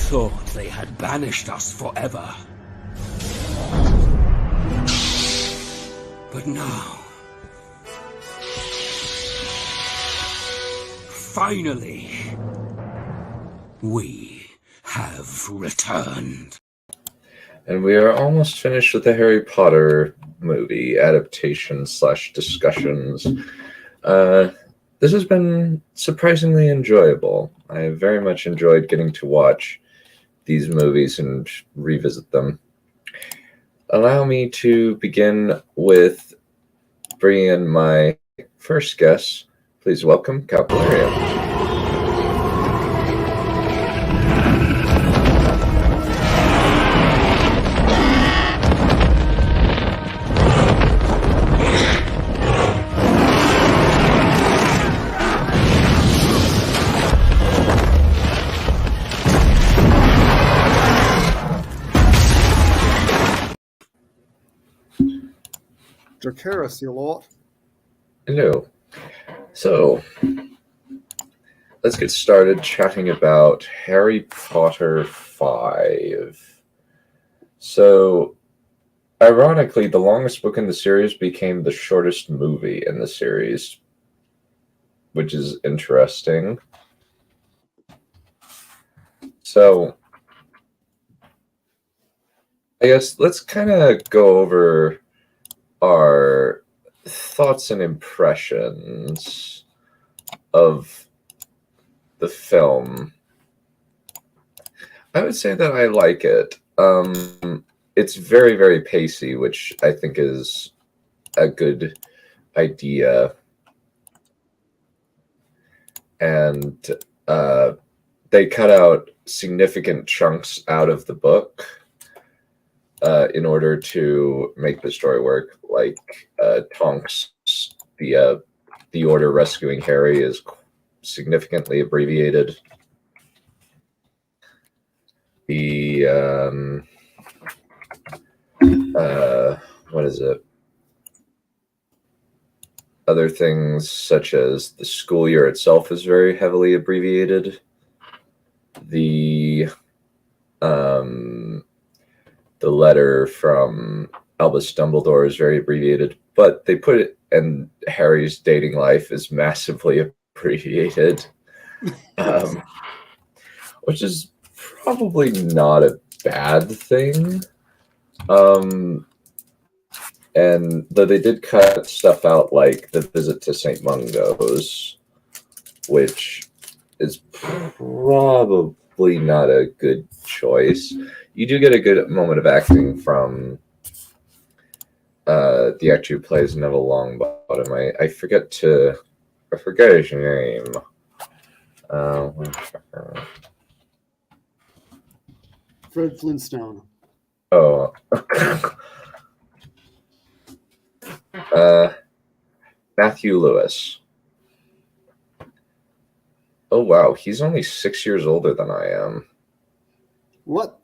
thought they had banished us forever. But now, finally, we have returned. And we are almost finished with the Harry Potter movie adaptation / discussions. This has been surprisingly enjoyable. I have very much enjoyed getting to watch these movies and revisit them. Allow me to begin with bringing in my first guest. Please welcome Perion. Dracaris, you lot. Hello. So, let's get started chatting about Harry Potter 5. So, ironically, the longest book in the series became the shortest movie in the series, which is interesting. So, I guess let's kind of go over our thoughts and impressions of the film. I would say that I like it. It's very, very pacey, which I think is a good idea. And they cut out significant chunks out of the book in order to make the story work. Like Tonks, the Order rescuing Harry is significantly abbreviated. The what is it? Other things such as the school year itself is very heavily abbreviated. The letter from Albus Dumbledore is very abbreviated, but they put it, and Harry's dating life is massively abbreviated, which is probably not a bad thing. And though they did cut stuff out like the visit to St. Mungo's, which is probably not a good choice. You do get a good moment of acting from the actor who plays Neville Longbottom. I forget his name. Fred Flintstone. Oh. Matthew Lewis. Oh wow, he's only 6 years older than I am. What?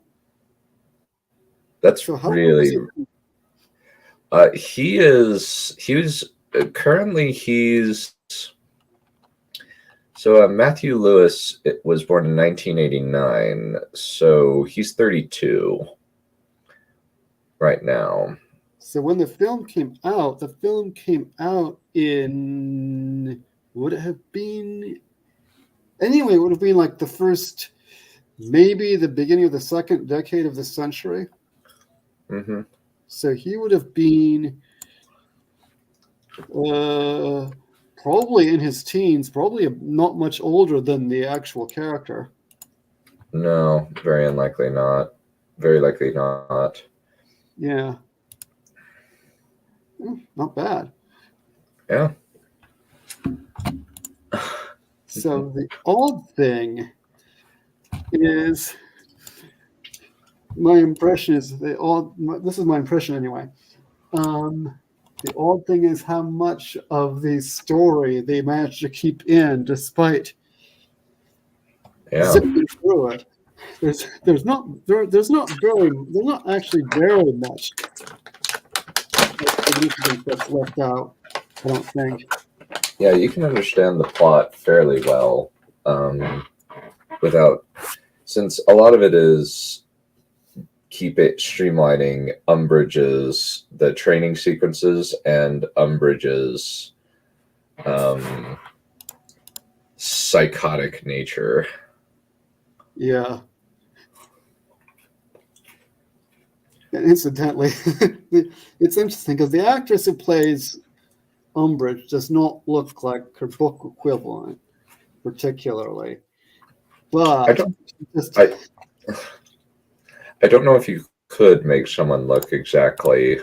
That's So how really. Matthew Lewis was born in 1989, so he's 32 right now. So when the film came out in, would it have been, anyway, it would have been like the first, maybe the beginning of the second decade of the century. Mm-hmm. So he would have been probably in his teens, probably not much older than the actual character. No, very unlikely not. Very likely not. Yeah. Not bad. Yeah. So the odd thing is, my impression is this is my impression anyway. The odd thing is how much of the story they managed to keep in despite zipping through it. There's not actually very much that's left out, I don't think. Yeah, you can understand the plot fairly well without since a lot of it is keep it streamlining Umbridge's the training sequences and Umbridge's psychotic nature. Yeah. And incidentally, it's interesting because the actress who plays Umbridge does not look like her book equivalent, particularly. But I don't know if you could make someone look exactly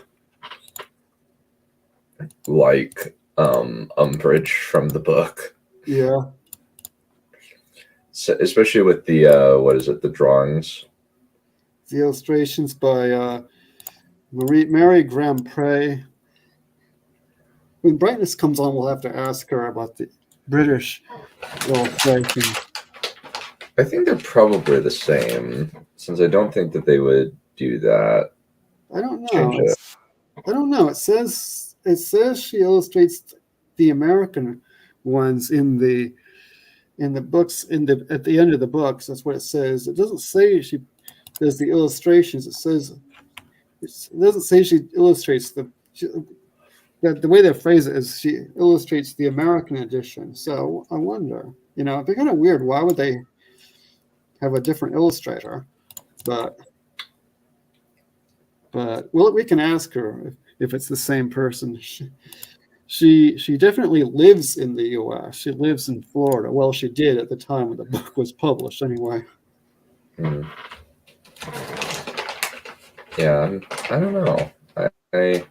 like Umbridge from the book. Yeah. So, especially with the what is it, the drawings. The illustrations by Mary Graham Prey. When Brightness comes on, we'll have to ask her about the British illustration. I think they're probably the same, since I don't think that they would do that. I don't know. Change it. I don't know. It says she illustrates the American ones in the books at the end of the books. That's what it says. It doesn't say she does the illustrations. It doesn't say she illustrates the way they phrase it is she illustrates the American edition. So I wonder, it'd be kind of weird. Why would they have a different illustrator? But we can ask her if it's the same person. She definitely lives in the U.S. She lives in Florida. Well, she did at the time when the book was published, anyway. Mm. Yeah, I don't know. I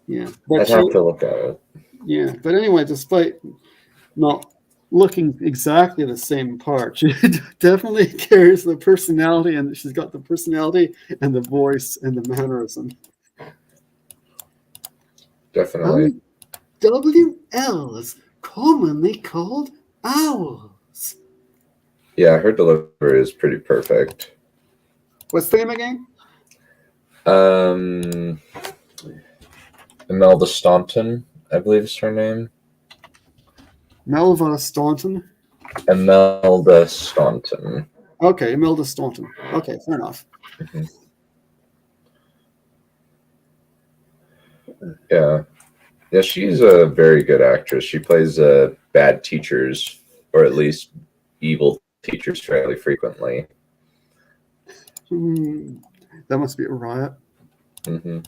Yeah, I'd have to look at it. Yeah, but anyway, despite not looking exactly the same part, she definitely carries the personality, and she's got the personality and the voice and the mannerism. Definitely. WLs, commonly called owls. Yeah, her delivery is pretty perfect. What's the name again? Imelda Staunton, I believe is her name. Melva Staunton. Imelda Staunton. Okay, Imelda Staunton. Okay, fair enough. Mm-hmm. Yeah, she's a very good actress. She plays bad teachers, or at least evil teachers, fairly frequently. That must be a riot. Mm-hmm.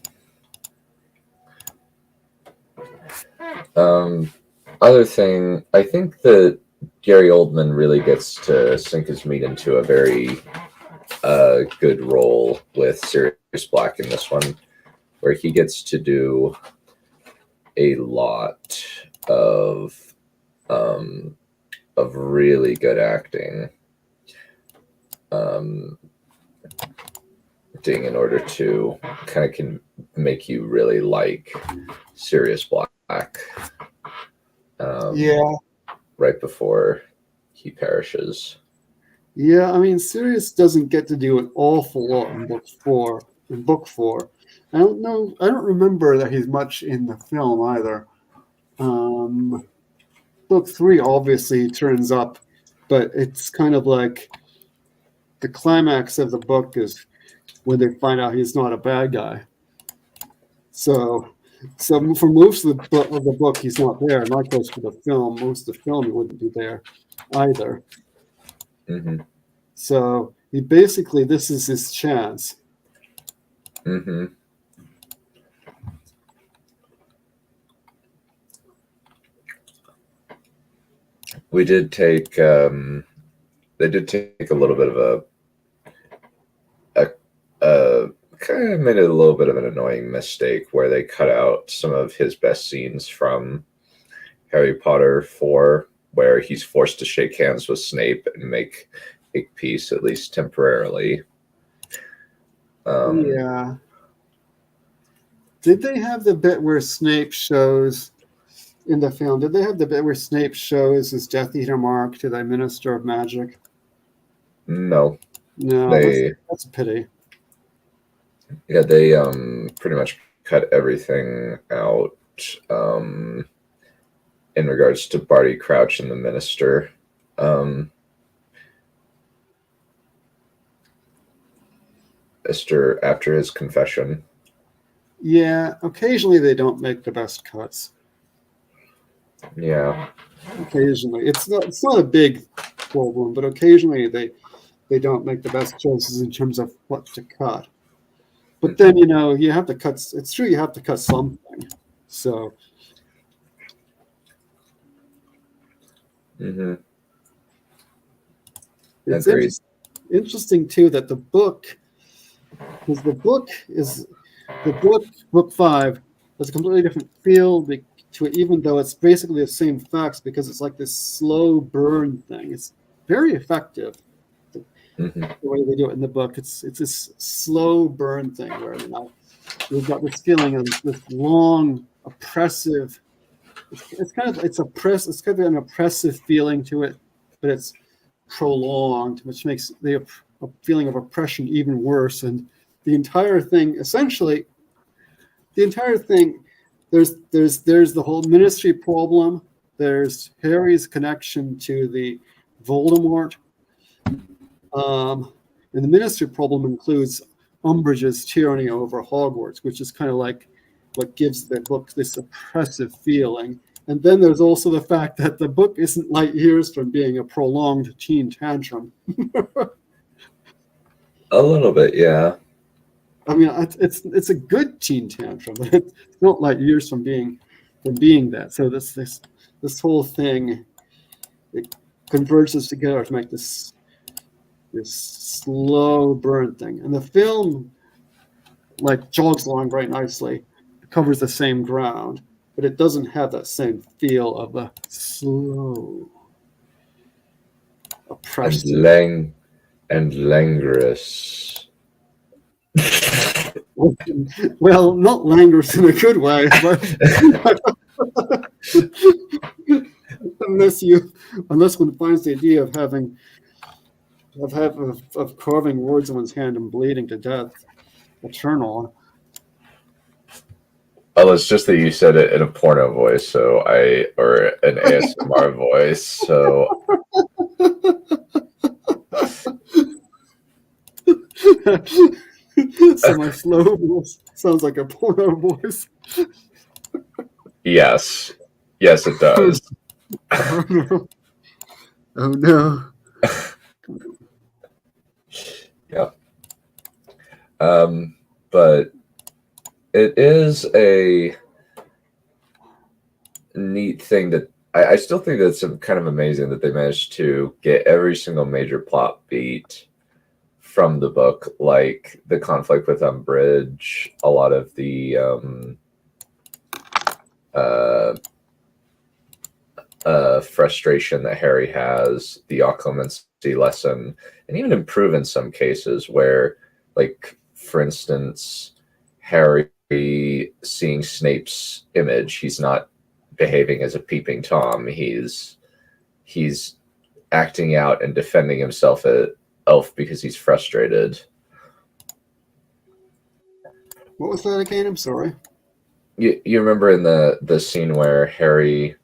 Other thing, I think that Gary Oldman really gets to sink his meat into a very good role with Sirius Black in this one, where he gets to do a lot of really good acting, in order to kind of can make you really like Sirius Black. Right before he perishes. Yeah, I mean, Sirius doesn't get to do an awful lot in book four. I don't know. I don't remember that he's much in the film either. Book 3 obviously turns up, but it's kind of like the climax of the book is when they find out he's not a bad guy. So for most of the book, he's not there. Likewise for the film, most of the film he wouldn't be there either. Mm-hmm. So this is his chance. Mm-hmm. We did take. They did take a little bit of a kind of made it a little bit of an annoying mistake where they cut out some of his best scenes from Harry Potter 4, where he's forced to shake hands with Snape and make peace, at least temporarily. Yeah. Did they have the bit where Snape shows in the film? Did they have the bit where Snape shows his Death Eater mark to the Minister of Magic? No. No, that's a pity. Yeah, they pretty much cut everything out. in regards to Barty Crouch and the Minister. After his confession. Yeah, occasionally they don't make the best cuts. Yeah. Occasionally. It's not a big problem, but occasionally they don't make the best choices in terms of what to cut. But then, you have to cut. It's true, you have to cut something. So. Mm-hmm. It's interesting too that the book, because book 5, has a completely different feel to it, even though it's basically the same facts, because it's like this slow burn thing. It's very effective. Mm-hmm. The way they do it in the book, it's this slow burn thing where we've got this feeling of this long oppressive. It's kind of an oppressive feeling to it, but it's prolonged, which makes the feeling of oppression even worse. And the entire thing, there's the whole ministry problem. There's Harry's connection to the Voldemort. And the ministry problem includes Umbridge's tyranny over Hogwarts, which is kind of like what gives the book this oppressive feeling. And then there's also the fact that the book isn't light years from being a prolonged teen tantrum. A little bit, yeah. I mean, it's a good teen tantrum, but it's not light years from being that. So this whole thing, it converges together to make this slow burn thing. And the film jogs along very nicely. It covers the same ground, but it doesn't have that same feel of the slow, oppressive, and languorous. Well, not languorous in a good way, but unless one finds the idea of carving words in one's hand and bleeding to death eternal. Oh, it's just that you said it in a porno voice, or an ASMR voice, so. So my slow voice sounds like a porno voice. Yes, it does. Oh no! Oh no! Yeah. But it is a neat thing that I still think that's kind of amazing that they managed to get every single major plot beat from the book, like the conflict with Umbridge, a lot of the frustration that Harry has, the occlumency lesson, and even improve in some cases where, like, for instance, Harry seeing Snape's image, he's not behaving as a peeping Tom. He's acting out and defending himself at Elf because he's frustrated. What was that again? I'm sorry. You remember in the scene where Harry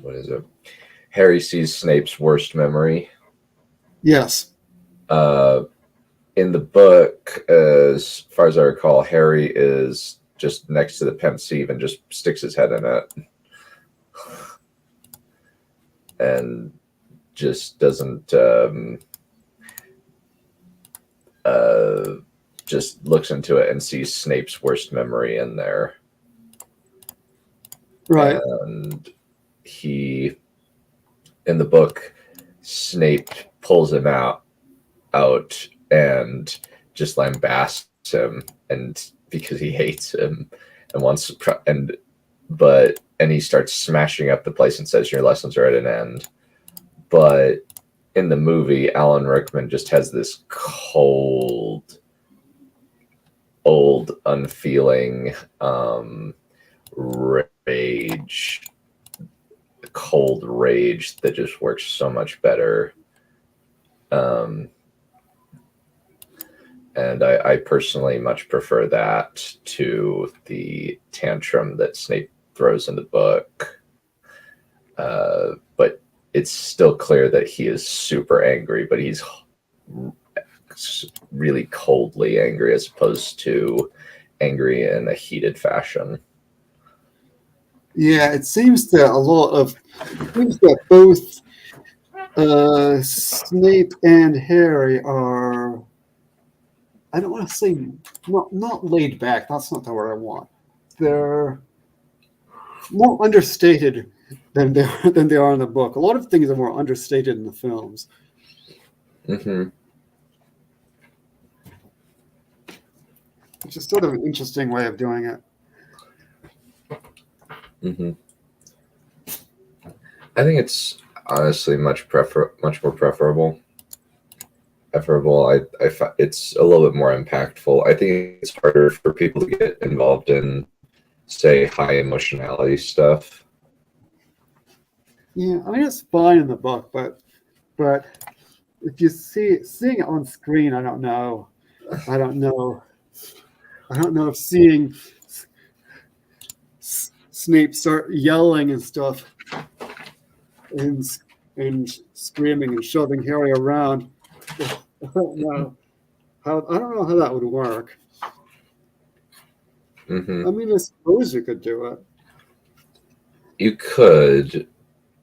what is it? Harry sees Snape's worst memory. Yes. In the book, as far as I recall, Harry is just next to the pensieve and just sticks his head in it. And just doesn't just looks into it and sees Snape's worst memory in there. Right. And in the book, Snape pulls him out and just lambasts him, and because he hates him and he starts smashing up the place and says, "Your lessons are at an end." But in the movie, Alan Rickman just has this cold, old, unfeeling cold rage that just works so much better. And I personally much prefer that to the tantrum that Snape throws in the book. But it's still clear that he is super angry, but he's really coldly angry as opposed to angry in a heated fashion. Yeah, it seems that both Snape and Harry are, I don't want to say not laid back. That's not the word I want. They're more understated than they are in the book. A lot of things are more understated in the films. Mm-hmm. Which is sort of an interesting way of doing it. Mm-hmm. I think it's honestly much more preferable. It's a little bit more impactful. I think it's harder for people to get involved in, say, high emotionality stuff. Yeah, I mean it's fine in the book, but if you seeing it on screen, I don't know if seeing Snape start yelling and stuff and screaming and shoving Harry around. I don't know how that would work. Mm-hmm. I mean, I suppose you could do it. You could,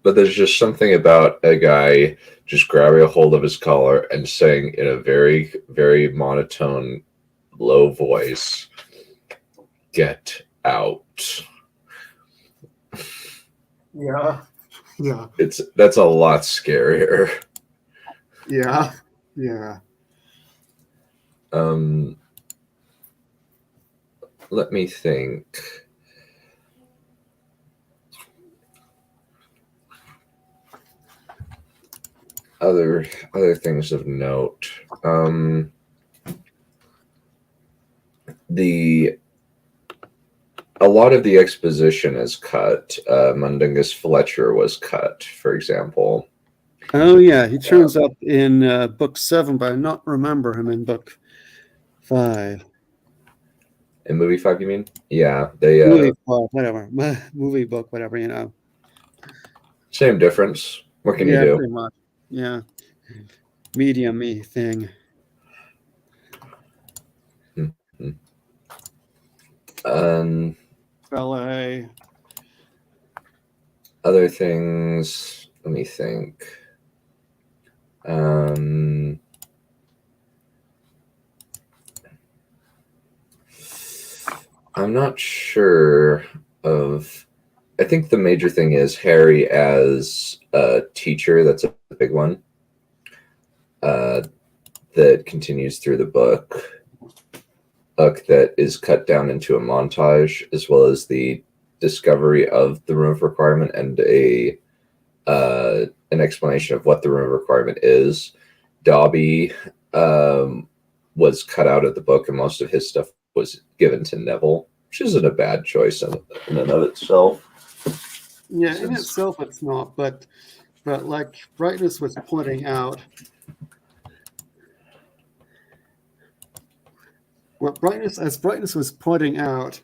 but there's just something about a guy just grabbing a hold of his collar and saying in a very, very monotone, low voice, "Get out." Yeah. That's a lot scarier. Yeah. Let me think. Other things of note. A lot of the exposition is cut. Mundungus Fletcher was cut, for example. Oh yeah, he turns up in book 7, but I not remember him in book 5. In movie 5, you mean? Yeah, they Movie 5, whatever. Movie book, whatever, you know. Same difference. What can you do? Pretty much. Yeah. Medium-y thing. Ballet. Other things. Let me think. I'm not sure of. I think the major thing is Harry as a teacher. That's a big one. That continues through the book. That is cut down into a montage, as well as the discovery of the room of requirement and an explanation of what the room of requirement is. Dobby was cut out of the book, and most of his stuff was given to Neville, which isn't a bad choice in and of itself. Yeah, in itself it's not, but like Brightness was pointing out, Brightness was pointing out,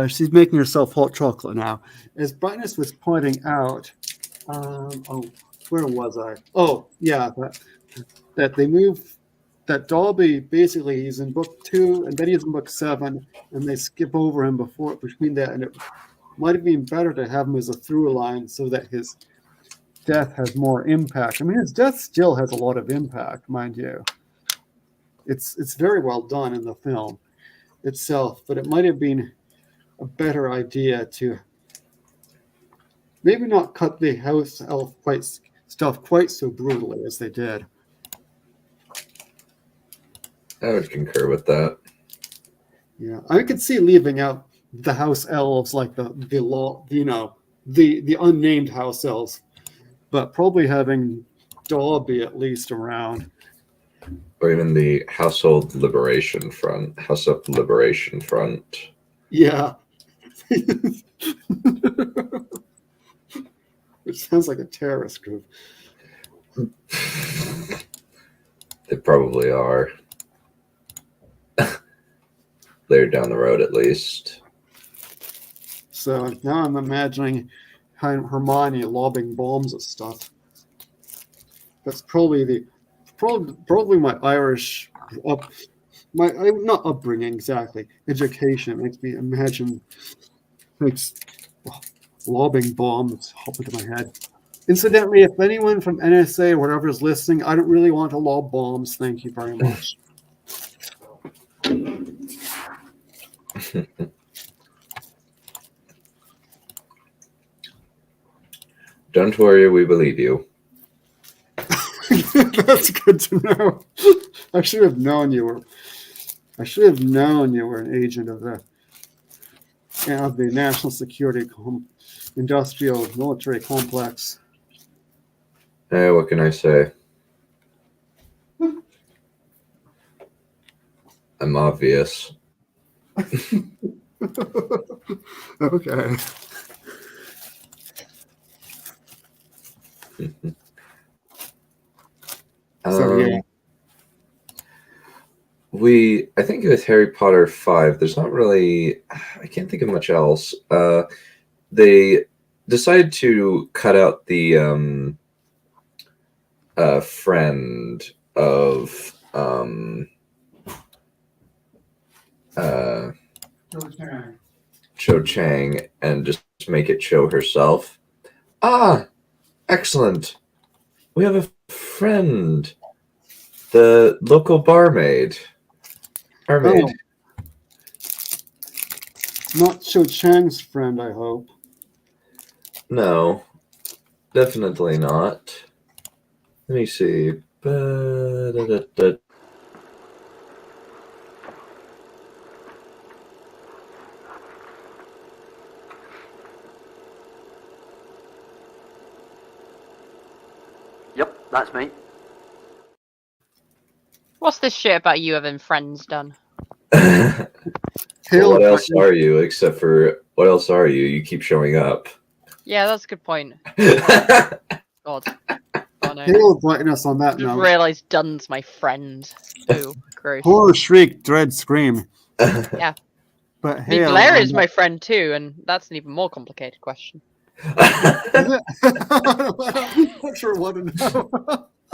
she's making herself hot chocolate now. As Brightness was pointing out, where was I? Oh, yeah, that they move, that Dobby basically he's in book 2 and then he's in book 7, and they skip over him between that, and it might have been better to have him as a through line so that his death has more impact. I mean, his death still has a lot of impact, mind you. It's very well done in the film itself, but it might have been a better idea to maybe not cut the house elf stuff quite so brutally as they did. I would concur with that. Yeah, I could see leaving out the house elves, like the unnamed house elves, but probably having Dobby at least around. Or even the House of Liberation Front. Yeah. Which sounds like a terrorist group. They probably are. later down the road, at least. So now I'm imagining Hermione lobbing bombs at stuff. That's probably my Irish not upbringing exactly, education makes me imagine lobbing bombs hop into my head. Incidentally, if anyone from NSA or whatever is listening, I don't really want to lob bombs. Thank you very much. Don't worry, we believe you. That's good to know. I should have known you were an agent of the national security industrial military complex. Hey, what can I say? I'm obvious. Okay. So yeah. I think with Harry Potter 5, there's not really, I can't think of much else. They decided to cut out the friend of Cho Chang and just make it Cho herself. Ah, excellent. We have a friend. The local barmaid. Oh. Not Cho Chang's friend, I hope. No, definitely not. Let me see. Yep, that's me. What's this shit about you having friends done? Well, what else are you? Except for what else are you? You keep showing up. Yeah, that's a good point. God. Oh no. Hail brightness on that I just note. realised Dunn's my friend. Ooh, gross. Horror shriek, dread scream. Yeah. But I mean, hail. Blair is my friend too, and that's an even more complicated question. I'm not sure what to know.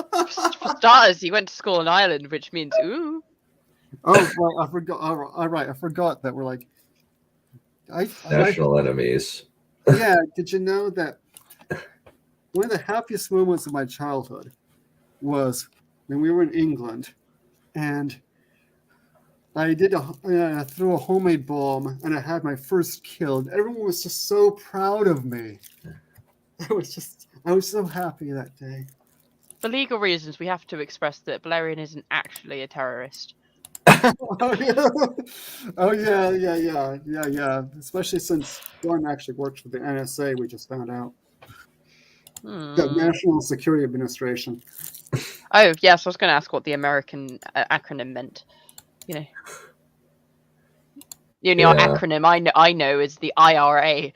For starters, he went to school in Ireland, which means ooh. Oh, right, I forgot. All right, I forgot that we're like National enemies. Yeah, did you know that one of the happiest moments of my childhood was when we were in England, and I threw a homemade bomb, and I had my first kill. And everyone was just so proud of me. I was so happy that day. For legal reasons, we have to express that Valerian isn't actually a terrorist. Oh yeah. Especially since John actually works for the NSA. We just found out the National Security Administration. Oh yes, I was going to ask what the American acronym meant. You know, the only acronym I know is the IRA.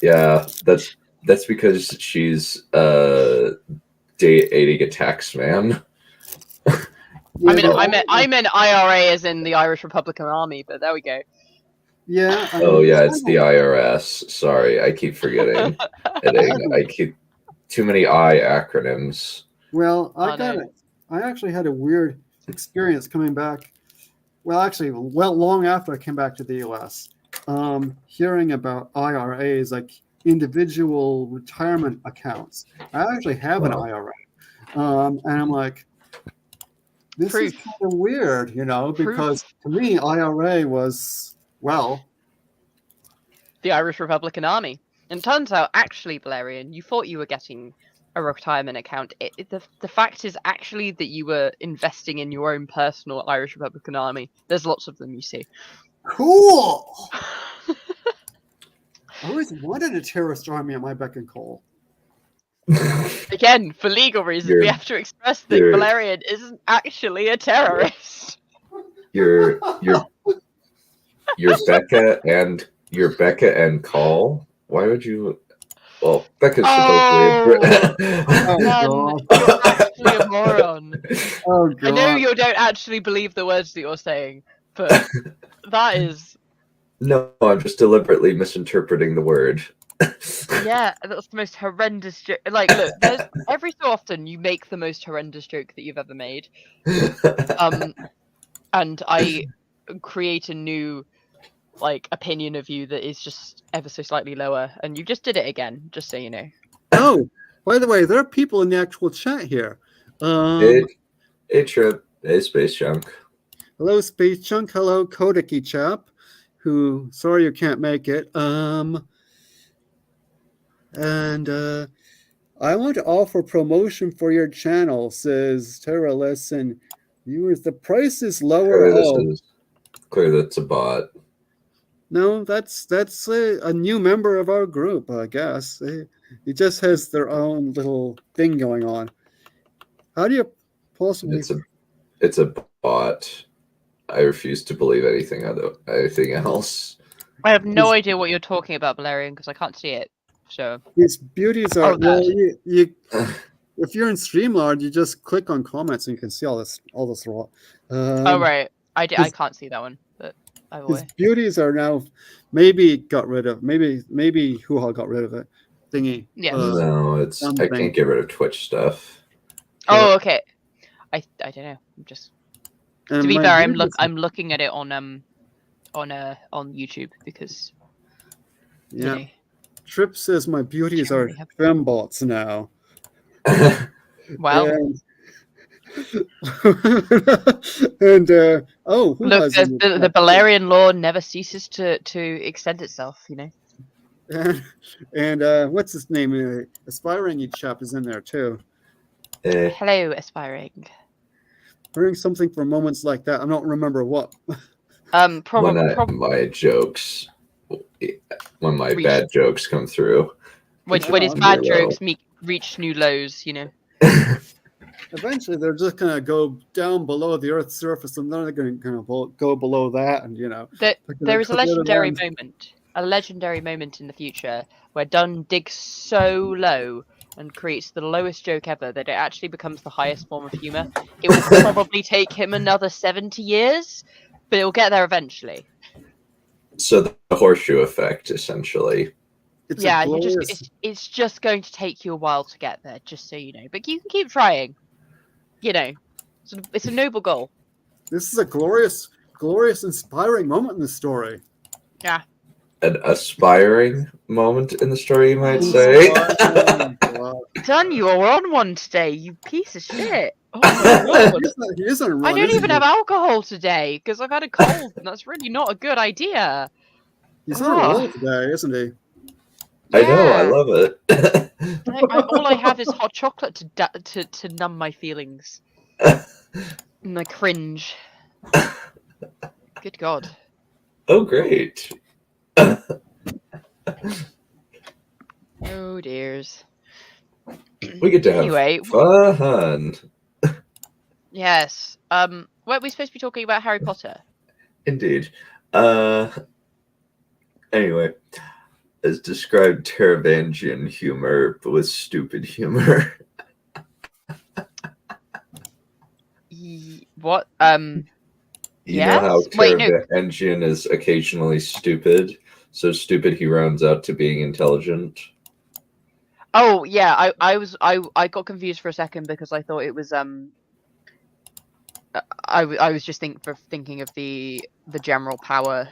Yeah, that's because she's dating a tax man. Yeah, I meant IRA as in the Irish Republican Army, but there we go. Yeah. It's the IRS. Sorry, I keep forgetting. I keep too many I acronyms. Well, I actually had a weird experience coming back. Well, actually, long after I came back to the U.S., hearing about IRAs, like individual retirement accounts. I actually have an IRA, and I'm like, this is kind of weird, because to me, IRA was, the Irish Republican Army. And turns out, actually, Valerian, you thought you were getting a retirement account. The fact is actually that you were investing in your own personal Irish Republican Army. There's lots of them, you see. Cool! I always wanted a terrorist army at my beck and call. Again, for legal reasons, we have to express that Valerian isn't actually a terrorist. You're Becca and Call. Why would you? Well, Becca's Oh, Oh, man, you're actually a moron. Oh I know god. you don't actually believe the words that you're saying, but that is, No, I'm just deliberately misinterpreting the word. yeah, that's the most horrendous joke. Like, look, there's every so often you make the most horrendous joke that you've ever made. And I create a new, like, opinion of you that is just ever so slightly lower, and you just did it again, just so you know. Oh, by the way, there are people in the actual chat here. Hey, Trip. Hey, Space Junk. Hello, Space Chunk. Hello, Kodaki Chap, who, sorry you can't make it. I want to offer promotion for your channel, says Terra Lesson. Viewers, the price is lower. Clear that's a bot. No, that's a new member of our group, I guess. It just has their own little thing going on. How do you possibly... It's a bot. I refuse to believe anything else. I have no idea what you're talking about, Valerian, because I can't see it. So These beauties are... Oh, that. you if you're in Streamlord, you just click on comments and you can see all this raw. Oh right, I can't see that one, but either His way. beauties are now maybe got rid of. Maybe Hoo-Ha got rid of it. Thingy. Yeah. No, I something. can't get rid of Twitch stuff. Oh okay. I don't know. I'm just And to be my fair, beauties- I'm looking at it on YouTube because you Yeah. know, Trip says my beauties are Generally have- fembots now. well, And oh, who look, has the Valerian law never ceases to extend itself. You know. and what's his name? Aspiring chap is in there too. Hello, aspiring. Hearing something for moments like that, I don't remember what. Probably my jokes, when my Reach. bad jokes come through. when his on bad your jokes reach new lows. You know. Eventually, they're just gonna go down below the Earth's surface, and then they're gonna go below that, and There is a cut rid of legendary them. moment in the future where Dunn digs so low and creates the lowest joke ever that it actually becomes the highest form of humor. It will probably take him another 70 years, but it will get there eventually. So the horseshoe effect, essentially. It's Yeah, a glorious, it's just going to take you a while to get there, just so you know. But you can keep trying. You know, it's a noble goal. This is a glorious, inspiring moment in the story. Yeah. An aspiring moment in the story, you might say. Dunn, you are on one today, you piece of shit. Oh my god. He isn't I wrong, don't is even he? have alcohol today because I've had a cold, and that's really not a good idea. He's on a roll today, isn't he? I know, I Yeah. love it. All I have is hot chocolate to numb my feelings. And I cringe. Good God. Oh, great. Oh dears. We get to have Anyway, fun. yes. Weren't we supposed to be talking about Harry Potter? Indeed. Anyway, as described Teravangian humor, but with stupid humor. What? You know how Yes? Wait, no. Teravangian is occasionally stupid, so stupid he rounds out to being intelligent. Oh yeah, I got confused for a second because I thought it was I was just thinking of the general power,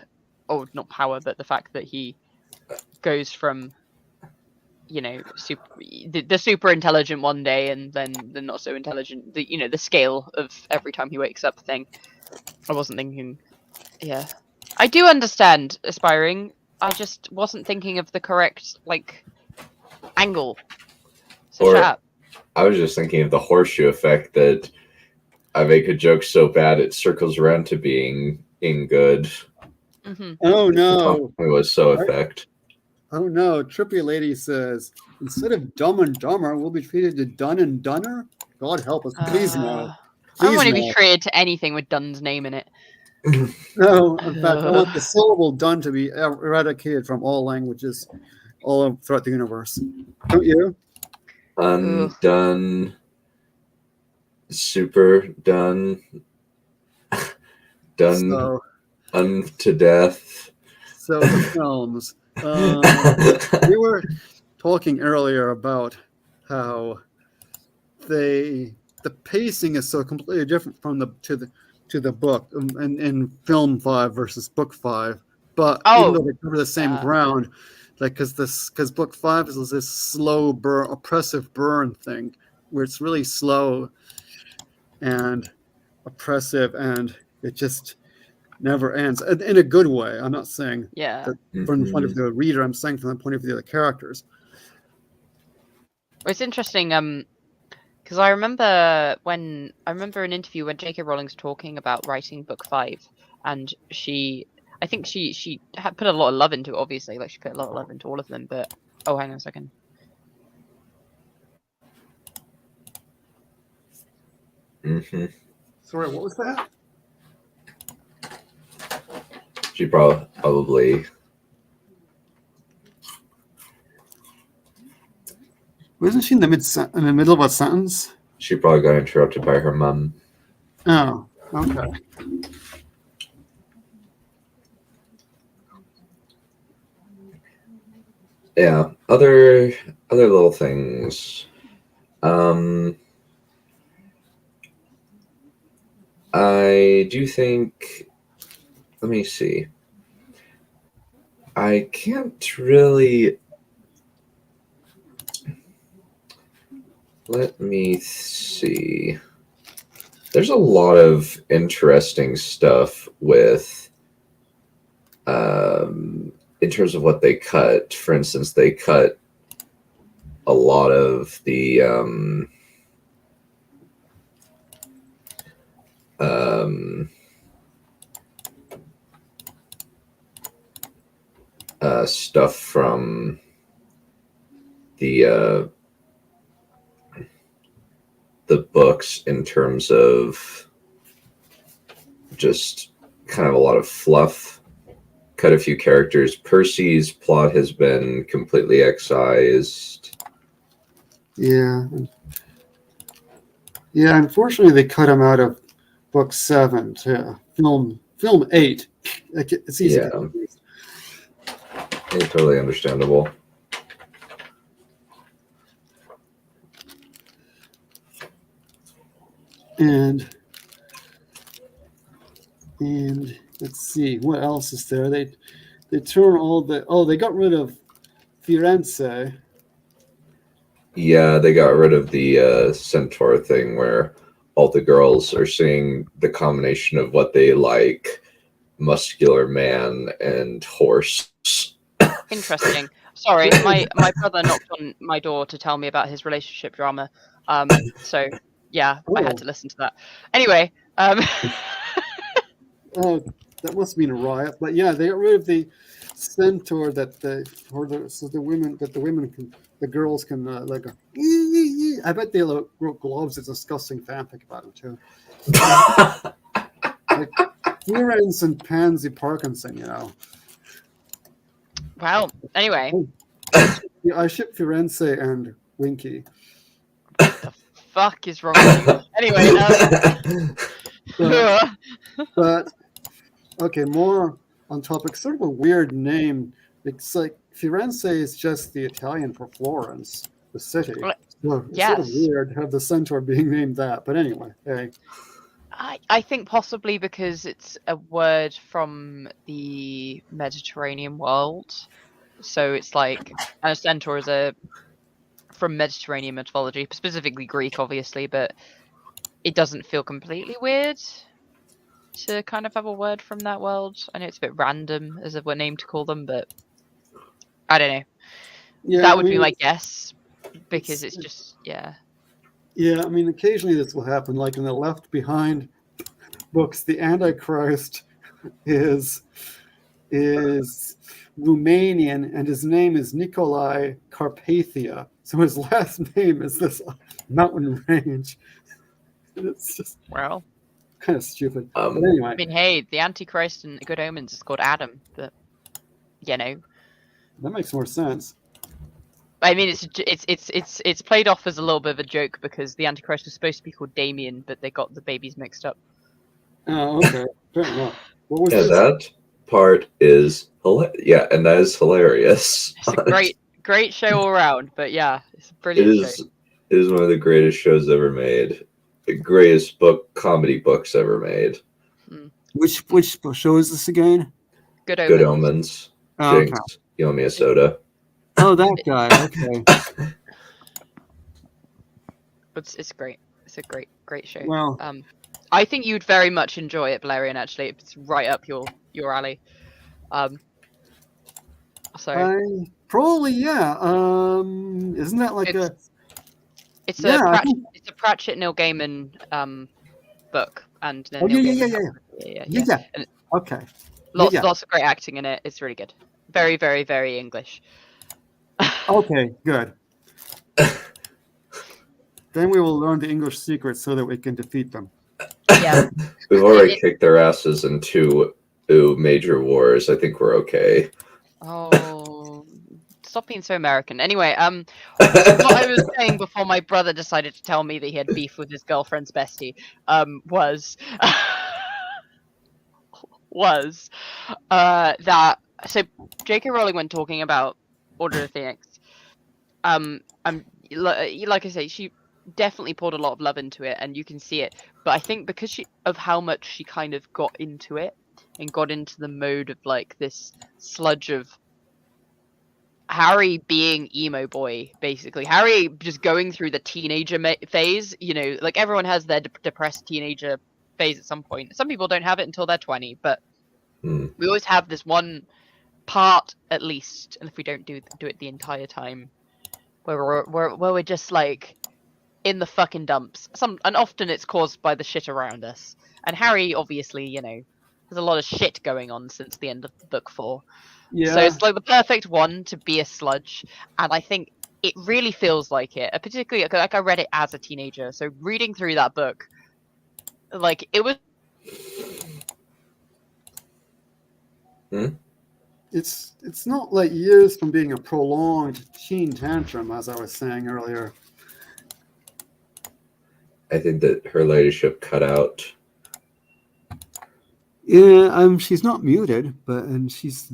or not power, but the fact that he goes from, you know, the super intelligent one day and then the not so intelligent, the scale of every time he wakes up thing. I wasn't thinking, yeah, I do understand aspiring. I just wasn't thinking of the correct angle. So Or- shut up. I was just thinking of the horseshoe effect, that I make a joke so bad it circles around to being good. Mm-hmm. Oh no! It was so effect. Oh no! Trippy Lady says, instead of Dumb and Dumber, we'll be treated to Dun and Dunner. God help us, please no. I don't Please want to be no. treated to anything with Dunn's name in it. No, in fact, I want the syllable "done" to be eradicated from all languages. all throughout the universe. Don't you? Undone, super done, done So, unto death. so the films. We were talking earlier about how the pacing is so completely different from to the book in film 5 versus book 5. But even though they cover the same ground, like because book 5 is this slow burn, oppressive burn thing where it's really slow and oppressive, and it just never ends in a good way. I'm not saying that from the point of the reader. I'm saying from the point of view of the characters. Well, it's interesting. Because I remember an interview when J.K. Rowling's talking about writing book 5, and I think she had put a lot of love into it. Obviously, like she put a lot of love into all of them. But hang on a second. Sorry, what was that? She probably. Wasn't she in the middle of a sentence? She probably got interrupted by her mum. Oh, okay. Yeah, other little things. I do think. Let me see. I can't really. Let me see. There's a lot of interesting stuff with, in terms of what they cut. For instance, they cut a lot of the stuff from the books in terms of just kind of a lot of fluff. Cut a few characters. Percy's plot has been completely excised. Yeah. Yeah, unfortunately they cut him out of book 7 to film 8. It's easy to confuse. Yeah, totally understandable. And let's see what else is there. They turn all they got rid of Firenze. Yeah, they got rid of the centaur thing where all the girls are seeing the combination of what they like: muscular man and horse. Interesting. Sorry, my brother knocked on my door to tell me about his relationship drama. So yeah, I had to listen to that. Anyway, Oh, that must have been a riot. But yeah, they got rid of the centaur the girls can like. I bet they wrote gloves. It's disgusting fanfic about him too. Like Firenze and Pansy Parkinson, Well, anyway. Yeah, I ship Firenze and Winky. What the fuck is wrong with you? Anyway, but okay, more on topic. Sort of a weird name. It's like Firenze is just the Italian for Florence, the city. So it's sort of weird to have the centaur being named that. But anyway, hey. I think possibly because it's a word from the Mediterranean world. So it's like a centaur is from Mediterranean mythology, specifically Greek, obviously, but it doesn't feel completely weird to kind of have a word from that world. I know it's a bit random as a name to call them, but I don't know. Yeah, that would be my guess, because it's just, yeah. Yeah, I mean, occasionally this will happen. Like in the Left Behind books, the Antichrist is Romanian, and his name is Nicolae Carpathia. So his last name is this mountain range. It's just kind of stupid. But anyway, I mean, hey, the Antichrist in Good Omens is called Adam, but that makes more sense. I mean, it's played off as a little bit of a joke because the Antichrist was supposed to be called Damien, but they got the babies mixed up. Oh, okay. Fair enough. What was Yeah, this? that part is and that is hilarious. It's a great show all around. But yeah, it's a It brilliant show. is one of the greatest shows ever made. The greatest comedy books ever made. Which show is this again? Good Omens. Good Omens. Oh, okay. Jinx, you owe me a soda. Oh, that guy. Okay. It's great. It's a great show. Well, I think you'd very much enjoy it, Valerian. Actually, it's right up your alley. So probably yeah. Isn't that like it's Yeah, I a Pratchett Neil Gaiman book, and then Oh, Neil yeah. Gaiman. And Okay. lots of great acting in it. It's really good. Very, very, very English. Okay. Good. Then we will learn the English secrets so that we can defeat them. Yeah. We've already kicked their asses in two major wars. I think we're okay. Oh, stop being so American. Anyway, what I was saying before my brother decided to tell me that he had beef with his girlfriend's bestie, was that so J.K. Rowling, when talking about Order of the Phoenix, like I say, she definitely poured a lot of love into it, and you can see it. But I think because of how much she kind of got into it and got into the mode of like this sludge of Harry being emo boy, basically Harry just going through the teenager phase. You know, like everyone has their depressed teenager phase at some point. Some people don't have it until they're 20, but we always have this one part at least, and if we don't do it the entire time, where we're just like in the fucking dumps. And often it's caused by the shit around us. And Harry, obviously, you know, there's a lot of shit going on since the end of book 4. Yeah. So it's like the perfect one to be a sludge, and I think it really feels like it. Particularly, like I read it as a teenager, so reading through that book, like it was. It's not like years from being a prolonged teen tantrum, as I was saying earlier. I think that her ladyship cut out. Yeah, she's not muted, but she's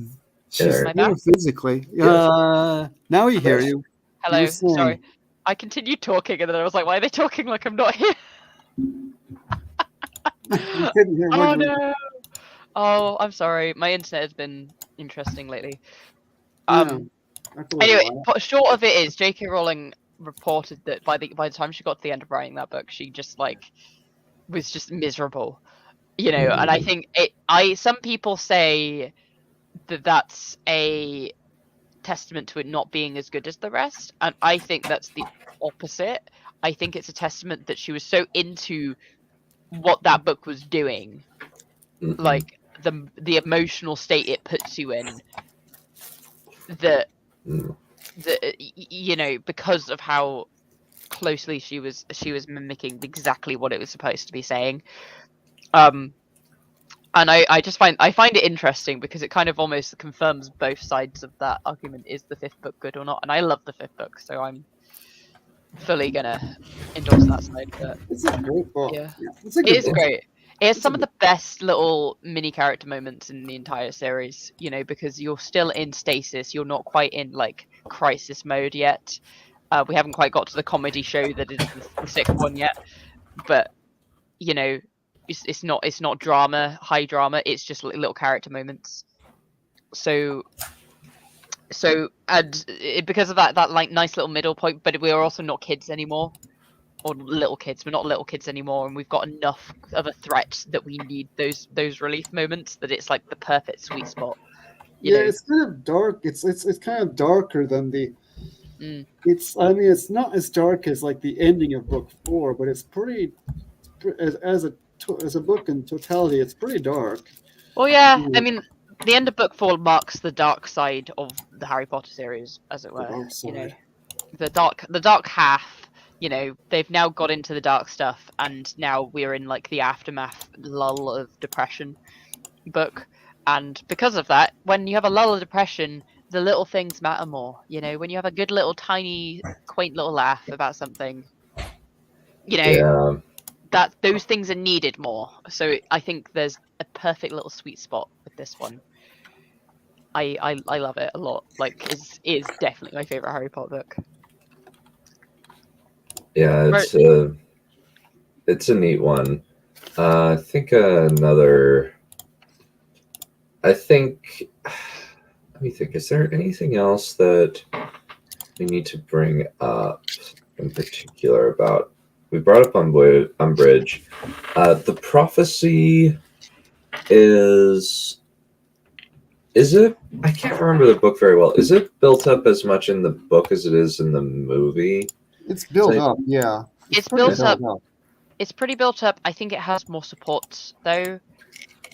There. there physically. Yes. Now we hear you. Hello, You were saying- sorry. I continued talking, and then I was like, "Why are they talking like I'm not here?" You couldn't hear Oh what you- no! Oh, I'm sorry. My internet has been interesting lately. Yeah, I believe Anyway, that. short of it is, J.K. Rowling reported that by the time she got to the end of writing that book, she just like was just miserable, you know. And I think some people say that that's a testament to it not being as good as the rest, and I think that's the opposite. I think it's a testament that she was so into what that book was doing, like the emotional state it puts you in, that you know, because of how closely she was mimicking exactly what it was supposed to be saying. And I just find it interesting because it kind of almost confirms both sides of that argument. Is the 5th book good or not? And I love the 5th book, so I'm fully gonna endorse that side. But It's a great book. yeah, It's a it good is book. great. It has some of the best little mini character moments in the entire series, you know, because you're still in stasis. You're not quite in like crisis mode yet. We haven't quite got to the comedy show that is the 6th one yet, but you know, it's not drama, high drama. It's just little character moments. So and because of that like nice little middle point, but we are also not kids anymore, or little kids. We're not little kids anymore, and we've got enough of a threat that we need those relief moments. That it's like the perfect sweet spot. You know? It's kind of dark. It's kind of darker than the. It's not as dark as like the ending of book 4, but it's pretty as a book in totality. It's pretty dark. Well, yeah. I mean, the end of book 4 marks the dark side of the Harry Potter series, as it were. You know, the dark half. You know, they've now got into the dark stuff, and now we're in like the aftermath lull of depression book. And because of that, when you have a lull of depression, the little things matter more. You know, when you have a good little tiny quaint little laugh about something, you know, Yeah. that those things are needed more. So I think there's a perfect little sweet spot with this one. I love it a lot. Like, is definitely my favorite Harry Potter book. Yeah, it's a neat one. I think another. Let me think. Is there anything else that we need to bring up in particular about? We brought up Umbridge. The prophecy is it? I can't remember the book very well. Is it built up as much in the book as it is in the movie? It's built up, yeah. It's pretty built up. It's pretty built up. I think it has more supports though.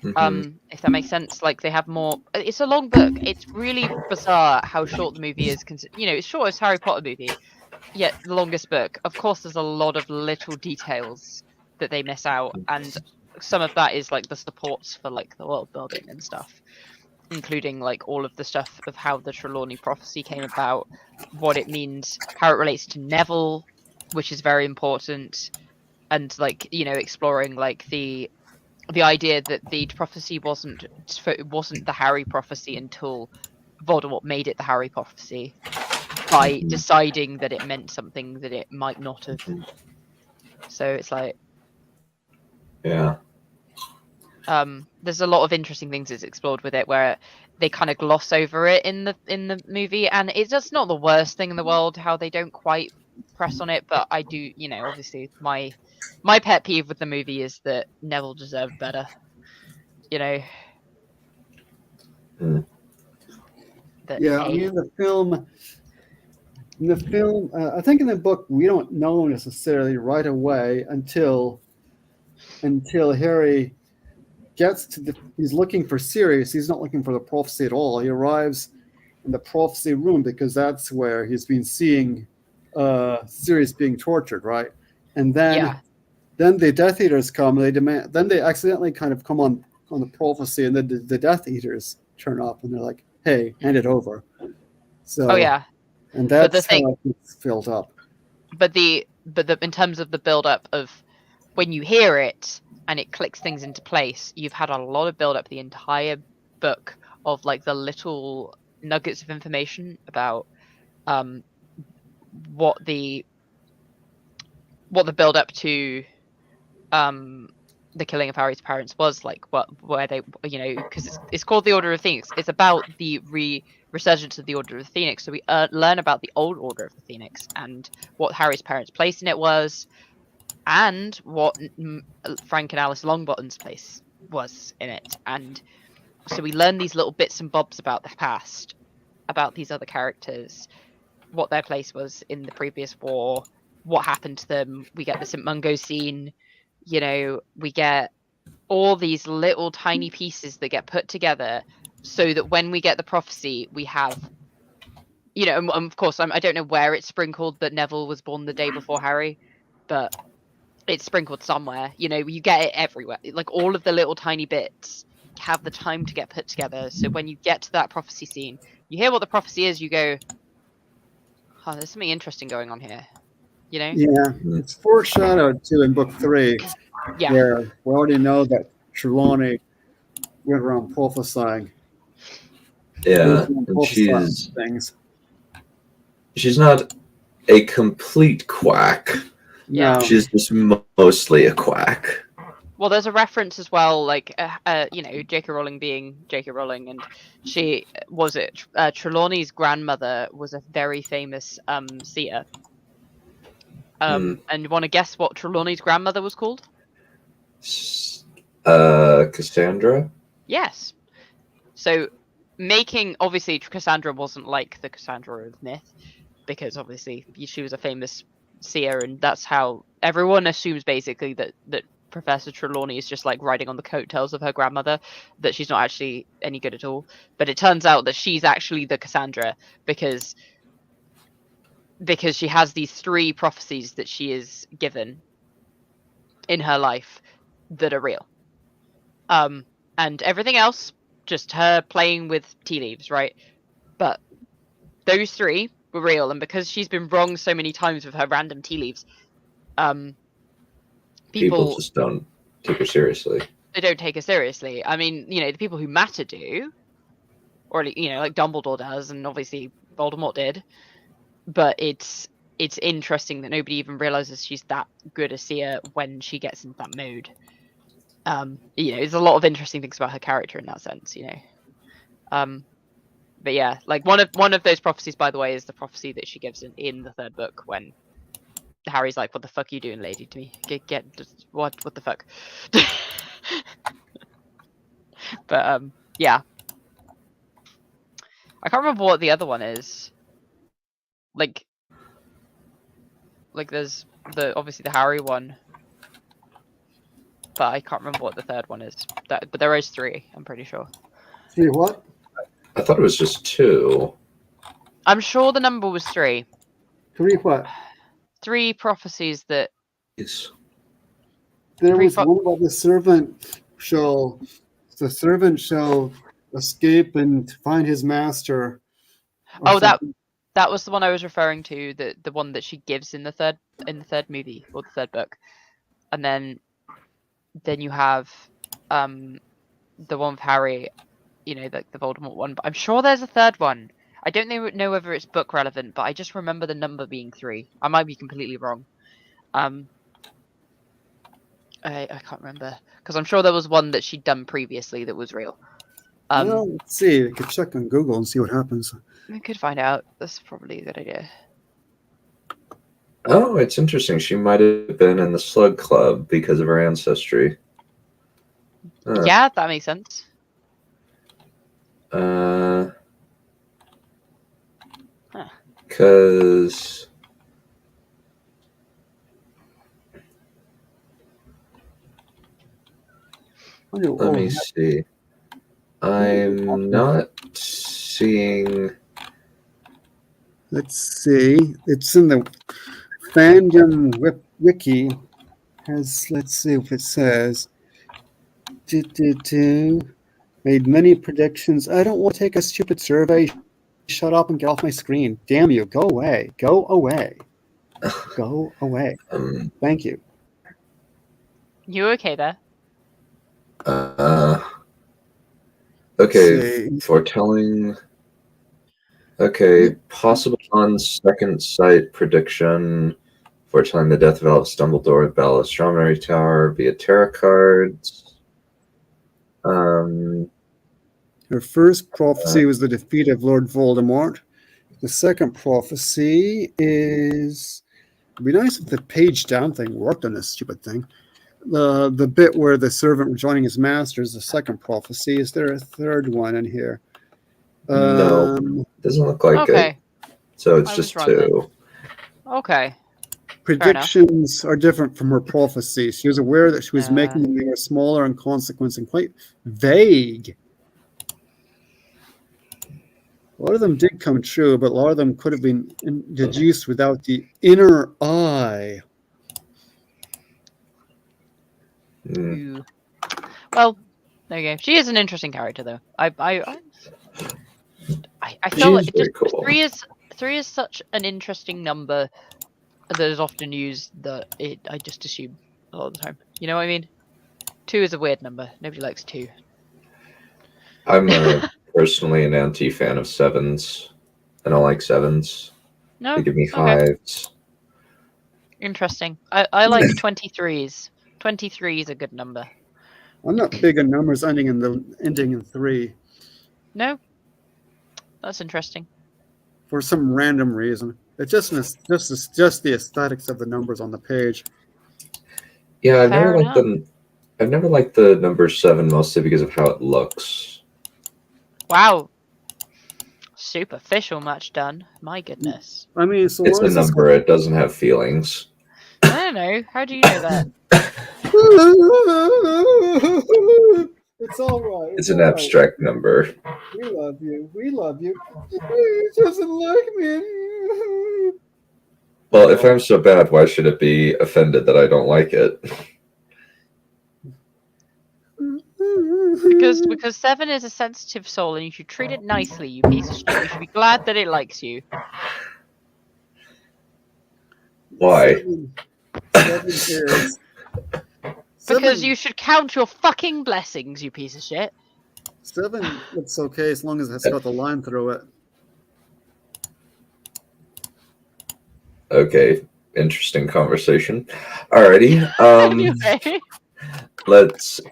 Mhm. If that makes sense. Like, they have more. It's a long book. It's really bizarre how short the movie is. You know, it's short as Harry Potter movie, yet the longest book. Of course, there's a lot of little details that they miss out, and some of that is like the supports for like the world building and stuff, including like all of the stuff of how the Trelawney prophecy came about, what it means, how it relates to Neville, which is very important, and like, you know, exploring like the idea that the prophecy wasn't the Harry prophecy until Voldemort made it the Harry prophecy by deciding that it meant something that it might not have. So it's like, Yeah. there's a lot of interesting things that's explored with it where they kind of gloss over it in the movie, and it's just not the worst thing in the world how they don't quite press on it. But I do, you know, obviously my pet peeve with the movie is that Neville deserved better. You know. Yeah, I mean, the film, I think in the book we don't know necessarily right away until Harry gets to he's looking for Sirius. He's not looking for the prophecy at all. He arrives in the prophecy room because that's where he's been seeing Sirius being tortured, right? And then the Death Eaters come. Then they accidentally kind of come on the prophecy, and then the Death Eaters turn up, and they're like, "Hey, hand it over." So, and that's how it's filled up. But the in terms of the build up of when you hear it and it clicks things into place, you've had a lot of build up the entire book of like the little nuggets of information about what the build up to the killing of Harry's parents was like, where they, you know, because it's called the Order of the Phoenix. It's about the resurgence of the Order of the Phoenix. So we learn about the old Order of the Phoenix and what Harry's parents' place in it was, and what Frank and Alice Longbottom's place was in it. And so we learn these little bits and bobs about the past, about these other characters, what their place was in the previous war, what happened to them. We get the St. Mungo scene. You know, we get all these little tiny pieces that get put together so that when we get the prophecy, we have, you know, and of course, I don't know where it's sprinkled that Neville was born the day before Harry, but it's sprinkled somewhere. You know, you get it everywhere. Like, all of the little tiny bits have the time to get put together. So when you get to that prophecy scene, you hear what the prophecy is, you go, oh, there's something interesting going on here. You know? Yeah, it's foreshadowed too in book 3, where we already know that Trelawney went around prophesying. Yeah, she's not a complete quack. No, she's just mostly a quack. Well, there's a reference as well, like, you know, J.K. Rowling being J.K. Rowling, and she was it Trelawney's grandmother was a very famous seer. And you want to guess what Trelawney's grandmother was called? Cassandra? Yes. So, obviously, Cassandra wasn't like the Cassandra of myth, because obviously she was a famous seer, and that's how everyone assumes basically that Professor Trelawney is just like riding on the coattails of her grandmother, that she's not actually any good at all. But it turns out that she's actually the Cassandra because she has these 3 prophecies that she is given in her life that are real. And everything else, just her playing with tea leaves, right? But those three were real, and because she's been wrong so many times with her random tea leaves, People just don't take her seriously. They don't take her seriously. I mean, the people who matter do, or like Dumbledore does, and obviously Voldemort did. But it's interesting that nobody even realizes she's that good a seer when she gets into that mode. There's a lot of interesting things about her character in that sense, But yeah, like one of those prophecies, by the way, is the prophecy that she gives in the third book when Harry's like, "What the fuck are you doing, lady, to me? What the fuck?" But yeah, I can't remember what the other one is. Like there's obviously the Harry one, but I can't remember what the third one is. But there is three, I'm pretty sure. See what? I thought it was just 2. I'm sure the number was 3. 3 what? 3 prophecies that. Yes. There was one about the servant shall escape and find his master. Oh, that was the one I was referring to. The one that she gives in the third movie or the third book, and then you have the one with Harry, the Voldemort one. But I'm sure there's a third one. I don't know whether it's book relevant, but I just remember the number being 3. I might be completely wrong. I can't remember because I'm sure there was one that she'd done previously that was real. Well, let's see. We could check on Google and see what happens. We could find out. That's probably a good idea. Oh, it's interesting. She might have been in the Slug Club because of her ancestry. Yeah, that makes sense. Because let me see. I'm not seeing. Let's see. It's in the fandom wiki. Let's see if it says. Made many predictions. I don't want to take a stupid survey. Shut up and get off my screen. Damn you. Go away. Go away. Go away. Thank you. You okay there? Okay, foretelling. Okay, possible on second sight prediction. Foretelling the death of Albus Dumbledore at Battle of Strawberry Tower via tarot cards. Her first prophecy was the defeat of Lord Voldemort. The second prophecy is. It'd be nice if the page down thing worked on this stupid thing. The bit where the servant joining his master is the second prophecy. Is there a third one in here? No, doesn't look like it. So it's just 2. Okay. Predictions are different from her prophecies. She was aware that she was making them. They were smaller in consequence and quite vague. A lot of them did come true, but a lot of them could have been deduced without the inner eye. Well, there you go. She is an interesting character, though. I feel like just cool. 3 is such an interesting number that is often used that I just assume a lot of the time. You know what I mean? 2 is a weird number. Nobody likes 2. I'm personally an anti-fan of 7s. I don't like 7s. No, they give me hives. Interesting. I like 23s. 23 is a good number. I'm not big on numbers ending in 3. No, that's interesting. For some random reason, it's just the aesthetics of the numbers on the page. Yeah, I've never liked the number 7 mostly because of how it looks. Wow, superficial much done. My goodness. I mean, so it's a number. It doesn't have feelings. I don't know. How do you know that? It's all right. It's an abstract number. We love you. We love you. He doesn't like me. Well, if I'm so bad, why should it be offended that I don't like it? Because Seven is a sensitive soul, and you should treat it nicely. You piece of shit. You should be glad that it likes you. Why? Seven is. Because you should count your fucking blessings, you piece of shit. Seven looks okay as long as it's got the line through it. Okay, interesting conversation. Alrighty. Anyway.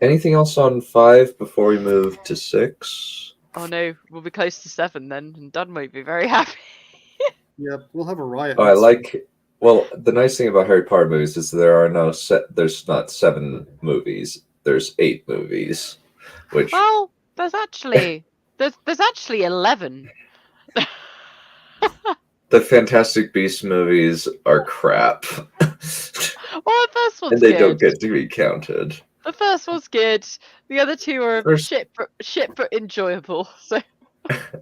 Anything else on 5 before we move to 6? Oh no, we'll be close to 7 then, and Dun might be very happy. Yep, we'll have a riot. Oh, I like. Well, the nice thing about Harry Potter movies is there's not 7 movies. There's 8 movies, which Well, there's actually 11. the Fantastic Beasts movies are crap. Well, the first one's And they good. don't get to be counted. The first one's good. The other two are First- shit but enjoyable. So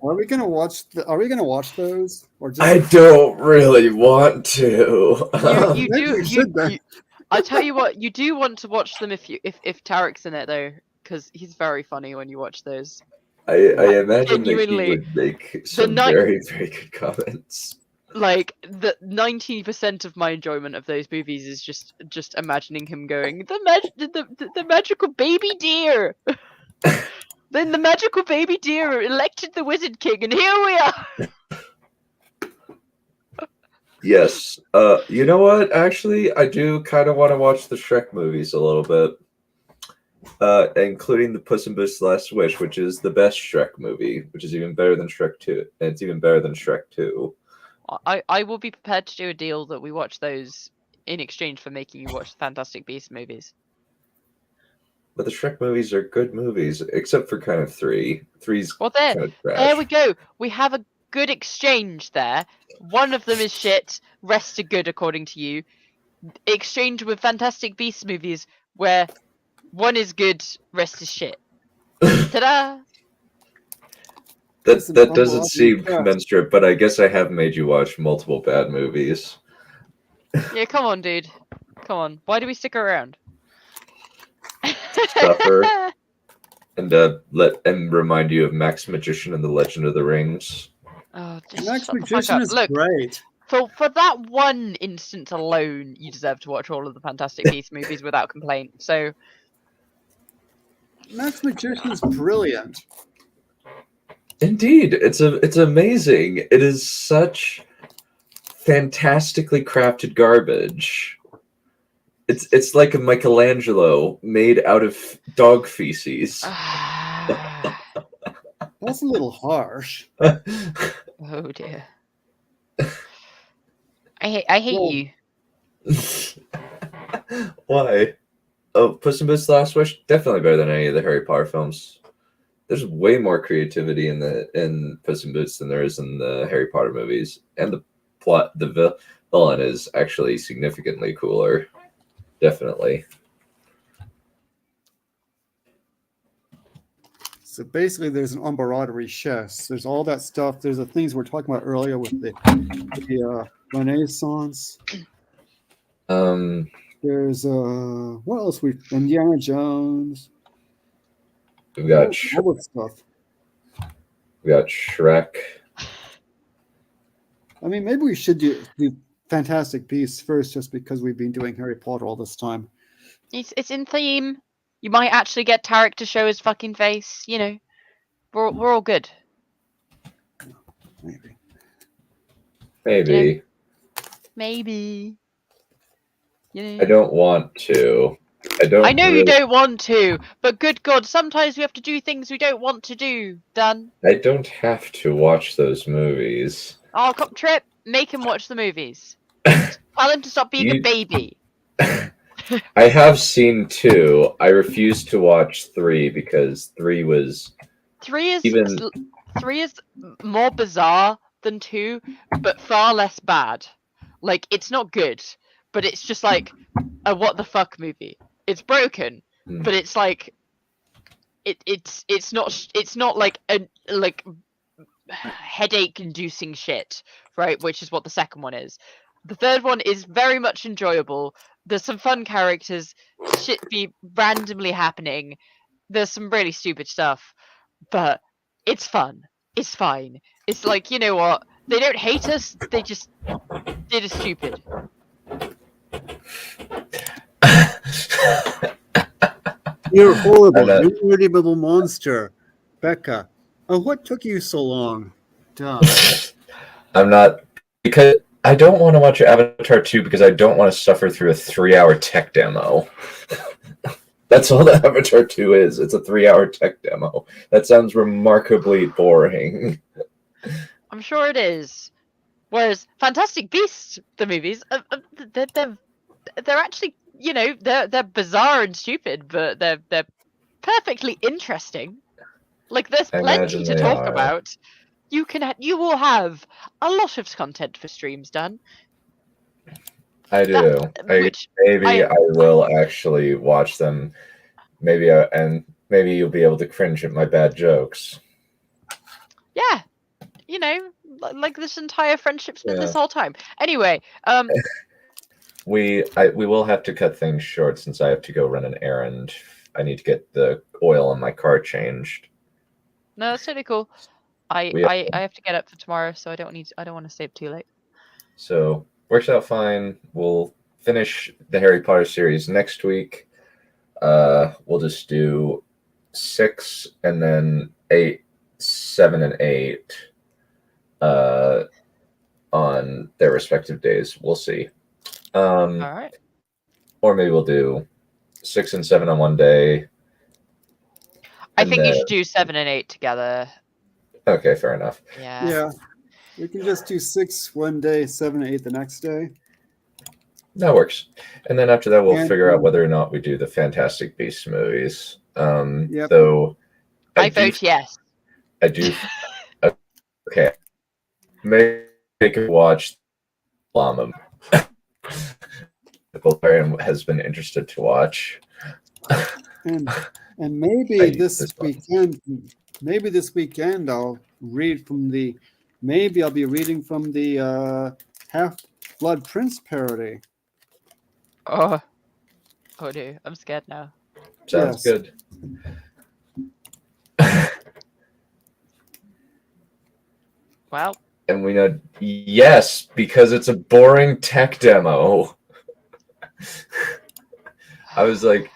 Are we gonna watch? Are we gonna watch those? Or just I don't really want to. you Maybe do we should then. you, I tell you what, you do want to watch them if Tarek's in it though, because he's very funny when you watch those. I imagine that he Genuinely, would make some night- very, very good comments. Like the 90% of my enjoyment of those movies is just imagining him going the magical baby deer. Then the magical baby deer elected the Wizard King, and here we are. Yes. You know what? Actually, I do kind of want to watch the Shrek movies a little bit. Including the Puss in Boots: The Last Wish, which is the best Shrek movie, which is even better than Shrek 2. And it's even better than Shrek 2. I will be prepared to do a deal that we watch those in exchange for making you watch the Fantastic Beasts movies. But the Shrek movies are good movies, except for kind of 3. 3's Well, kind of trash. there we go. We have a good exchange there. One of them is shit, rest are good according to you. Exchange with Fantastic Beasts movies where one is good, rest is shit. Ta-da! That doesn't Unbelievable. seem Yeah. commensurate, but I guess I have made you watch multiple bad movies. Yeah, come on, dude. Come on. Why do we stick around? Suffer. And remind you of Max Magician and the Legend of the Rings. Oh, just Max shut the fuck Magician up. is Look, great. for that one instance alone, you deserve to watch all of the Fantastic Beasts movies without complaint. So, Max Magician is brilliant. Indeed, it's amazing. It is such fantastically crafted garbage. It's like a Michelangelo made out of dog feces. oh That's a little harsh. dear. I hate Well, you. Why? Oh, Puss in Boots: The Last Wish, definitely better than any of the Harry Potter films. There's way more creativity in Puss in Boots than there is in the Harry Potter movies, and the plot, the villain is actually significantly cooler. Definitely. So basically, there's an embroidery chest. There's all that stuff. There's the things we were talking about earlier with the Renaissance. There's what else? Indiana Jones. We've got all that stuff. we got Shrek. I mean, maybe we should do Fantastic Beasts first, just because we've been doing Harry Potter all this time. It's in theme. You might actually get Tarek to show his fucking face. You know, we're all good. Maybe. Maybe. Maybe. You know. I don't want to. I know you really- don't want to, but good God, sometimes we have to do things we don't want to do. Done. I don't have to watch those movies. Oh, cop trip. Make him watch the movies. Tell him to stop being a You- baby. I have seen 2. I refuse to watch 3 because 3 was Three is Even- three is more bizarre than 2, but far less bad. Like, it's not good, but it's just like a what the fuck movie. It's broken, Hmm. but it's like it's not like a headache inducing shit, right? Which is what the second one is. The third one is very much enjoyable. There's some fun characters, shit be randomly happening, there's some really stupid stuff, but it's fun. It's fine. It's like, you know what? They don't hate us. They're just stupid. You're horrible. And, You dirty little monster. Becca. Oh, what took you so long? Duh. I'm not, because I don't want to watch Avatar 2 because I don't want to suffer through a 3-hour tech demo. That's all that Avatar 2 is. It's a 3-hour tech demo. That sounds remarkably boring. I'm sure it is. Whereas Fantastic Beasts, the movies, they're actually, you know, they're bizarre and stupid, but they're perfectly interesting. Like, there's I plenty imagine to they talk are. about. You will have a lot of content for streams done. I do. Maybe I will actually watch them. Maybe and maybe you'll be able to cringe at my bad jokes. Yeah, you know, like this entire friendship's been this Yeah. whole time. Anyway, We will have to cut things short since I have to go run an errand. I need to get the oil in my car changed. no, that's totally cool. I have to get up for tomorrow, so I don't want to stay up too late. So works out fine. We'll finish the Harry Potter series next week. We'll just do 6 and then 8, 7, and 8 on their respective days. We'll see. All right. Or maybe we'll do 6 and 7 on one day. I and think you then- should do 7 and 8 together. Okay, fair enough. Yeah. Yeah. We can just do 6 one day, 7 and 8 the next day. That works. And then after that, we'll And- figure out whether or not we do the Fantastic Beasts movies. Yep. Though I vote yes. I do. Okay. Maybe I could watch Llama. Perion has been interested to watch. And I maybe hate this this one. weekend I'll read from the I'll be reading from the Half-Blood Prince parody. Oh dude, I'm scared now. Sounds Yes. good. Well, And we know, yes, because it's a boring tech demo. I was like,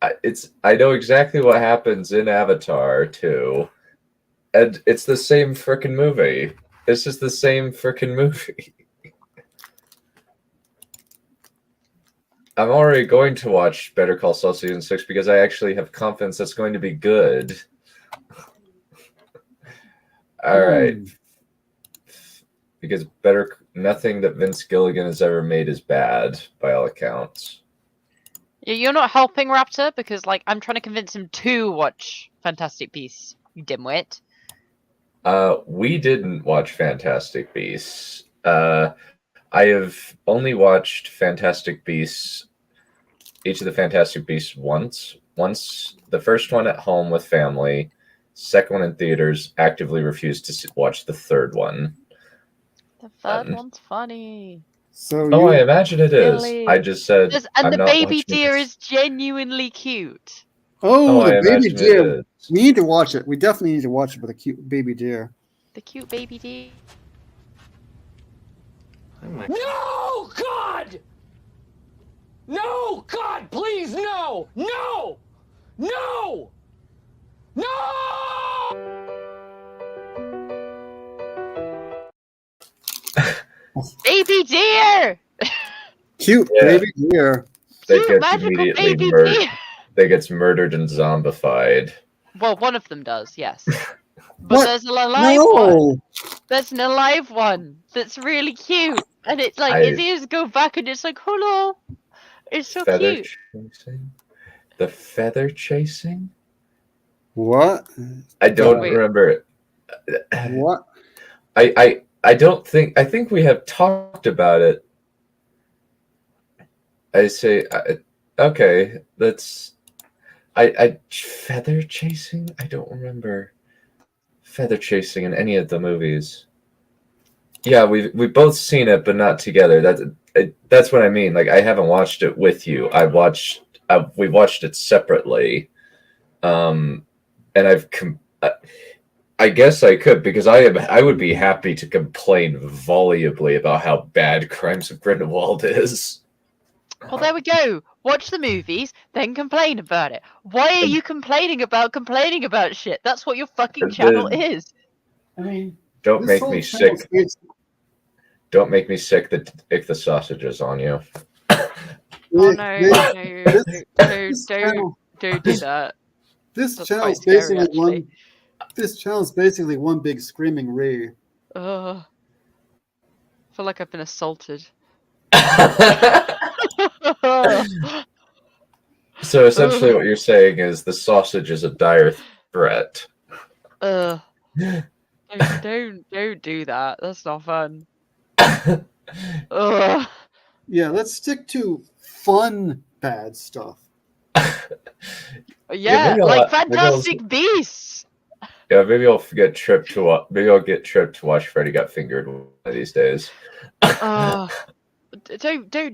I know exactly what happens in Avatar too, and it's the same freaking movie. It's just the same freaking movie. I'm already going to watch Better Call Saul season 6 because I actually have confidence that's going to be good. All right. Because nothing that Vince Gilligan has ever made is bad by all accounts. yeah, you're not helping Raptor because, like, I'm trying to convince him to watch Fantastic Beasts. You dimwit. We didn't watch Fantastic Beasts. I have only watched Fantastic Beasts, each of the Fantastic Beasts once. Once the first one at home with family, second one in theaters, actively refused to watch the third one. The third one's funny. So Oh, I imagine it is. Really? I just said, And I'm the not baby watching deer it. is genuinely cute. Oh, I the baby imagine it deer. is. We need to watch it. We definitely need to watch it with a cute baby deer. The cute baby deer. No, God! No, God, please, no! No! No! No! Baby deer! Cute Yeah. baby deer. That Cute gets magical immediately baby murdered. deer! That gets murdered and zombified. Well, one of them does, yes. But What? there's an alive one. No. There's an alive one that's really cute. And it's like, I- his ears go back and it's like, hello. It's so Feather cute. chasing? The feather chasing? What? I don't Wait. remember. What? I don't think. I think we have talked about it. I say, okay, that's. I feather chasing. I don't remember feather chasing in any of the movies. Yeah, we've both seen it, but not together. That's what I mean. Like, I haven't watched it with you. We watched it separately. And I guess I could, because I would be happy to complain volubly about how bad Crimes of Grindelwald is. Well, there we go. Watch the movies, then complain about it. Why are you complaining about shit? That's what your fucking channel is. I mean, Don't this make whole me channel sick. is- Don't make me sick the ick the sausages on you. Oh Nick, no, Nick, no, this don't channel- do that. This That's channel quite is scary, basically actually. one. This channel is basically one big screaming Ray. Ugh. I feel like I've been assaulted. So essentially what you're saying is the sausage is a dire threat. Ugh. Don't do that. That's not fun. Ugh. Yeah, let's stick to fun bad stuff. Yeah, maybe I'll- like maybe I'll- Fantastic Beasts. Yeah, maybe I'll get Trip to maybe I'll get Trip to watch Freddy Got Fingered one of these days. Don't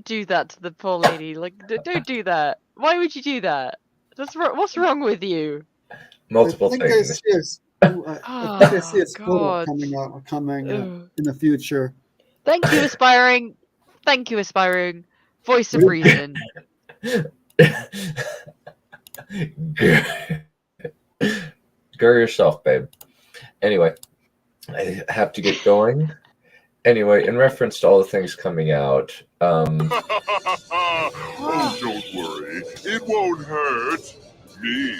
do that to the poor lady. Like, don't do that. Why would you do that? What's wrong with you? Multiple I think things. I see a photo God. coming Ugh. in the future. Thank you, aspiring. Thank you, aspiring. Voice of reason. Go yourself, babe. Anyway, I have to get going. Anyway, in reference to all the things coming out, Oh, don't worry. It won't hurt me.